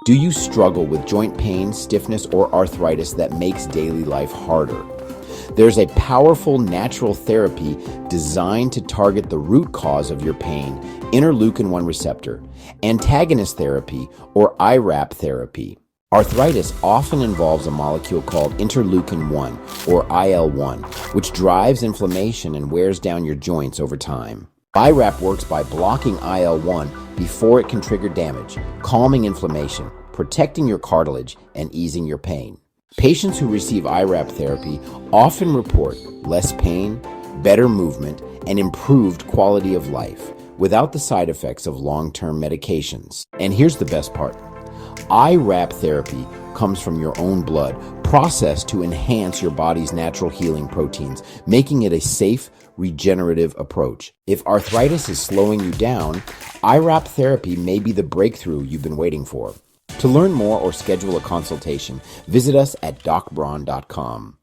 Do you struggle with joint pain, stiffness, or arthritis that makes daily life harder? There's a powerful natural therapy designed to target the root cause of your pain, interleukin-1 receptor, antagonist therapy, or IRAP therapy. Arthritis often involves a molecule called interleukin-1, or IL-1, which drives inflammation and wears down your joints over time. IRAP works by blocking IL-1 before it can trigger damage, calming inflammation, protecting your cartilage, and easing your pain. Patients who receive IRAP therapy often report less pain, better movement, and improved quality of life without the side effects of long-term medications. And here's the best part. IRAP therapy comes from your own blood, processed to enhance your body's natural healing proteins, making it a safe, regenerative approach. If arthritis is slowing you down, IRAP therapy may be the breakthrough you've been waiting for. To learn more or schedule a consultation, visit us at docbraun.com.